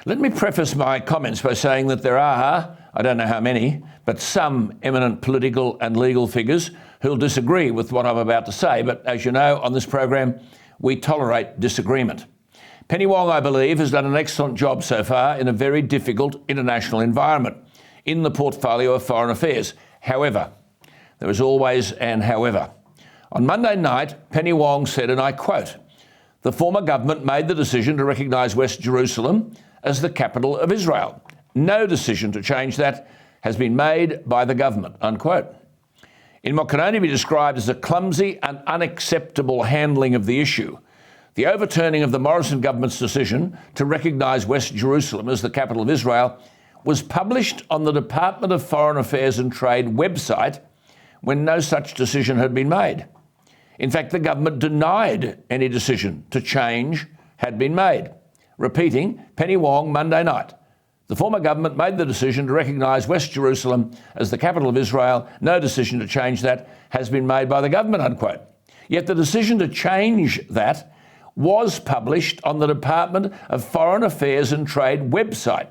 Let me preface my comments by saying that there are, I don't know how many, but some eminent political and legal figures who'll disagree with what I'm about to say. But as you know, on this program, we tolerate disagreement. Penny Wong, I believe, has done an excellent job so far in a very difficult international environment in the portfolio of foreign affairs. However, there is always an however. On Monday night, Penny Wong said, and I quote, "The former government made the decision to recognise West Jerusalem as the capital of Israel. No decision to change that has been made by the government," unquote. In what can only be described as a clumsy and unacceptable handling of the issue, the overturning of the Morrison government's decision to recognise West Jerusalem as the capital of Israel was published on the Department of Foreign Affairs and Trade website when no such decision had been made. In fact, the government denied any decision to change had been made. Repeating, Penny Wong, Monday night. The former government made the decision to recognise West Jerusalem as the capital of Israel. No decision to change that has been made by the government, unquote. Yet the decision to change that was published on the Department of Foreign Affairs and Trade website,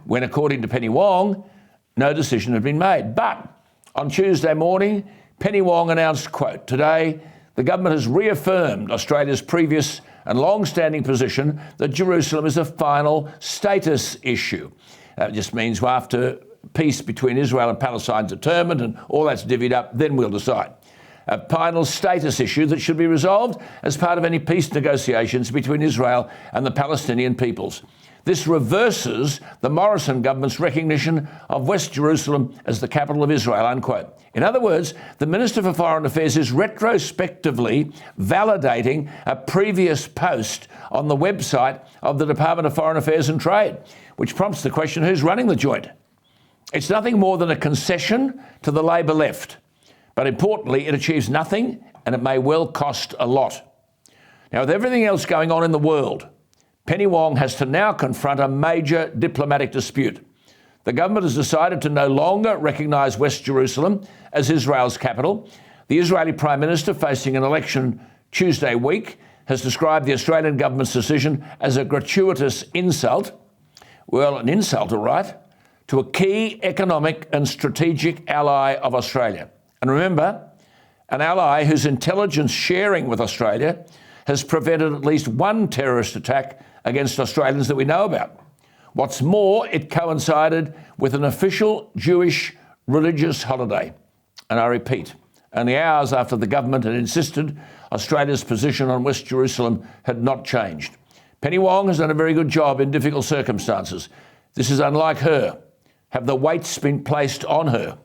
when, according to Penny Wong, no decision had been made. But on Tuesday morning, Penny Wong announced, quote, "Today, the government has reaffirmed Australia's previous and long-standing position that Jerusalem is a final status issue." That just means after peace between Israel and Palestine is determined and all that's divvied up, then we'll decide. A final status issue that should be resolved as part of any peace negotiations between Israel and the Palestinian peoples. This reverses the Morrison government's recognition of West Jerusalem as the capital of Israel, unquote. In other words, the Minister for Foreign Affairs is retrospectively validating a previous post on the website of the Department of Foreign Affairs and Trade, which prompts the question, who's running the joint? It's nothing more than a concession to the Labor left. But importantly, it achieves nothing and it may well cost a lot. Now, with everything else going on in the world, Penny Wong has to now confront a major diplomatic dispute. The government has decided to no longer recognise West Jerusalem as Israel's capital. The Israeli Prime Minister, facing an election Tuesday week, has described the Australian government's decision as a gratuitous insult. Well, an insult, all right, to a key economic and strategic ally of Australia. And remember, an ally whose intelligence sharing with Australia has prevented at least one terrorist attack against Australians that we know about. What's more, it coincided with an official Jewish religious holiday. And I repeat, only hours after the government had insisted Australia's position on West Jerusalem had not changed. Penny Wong has done a very good job in difficult circumstances. This is unlike her. Have the weights been placed on her?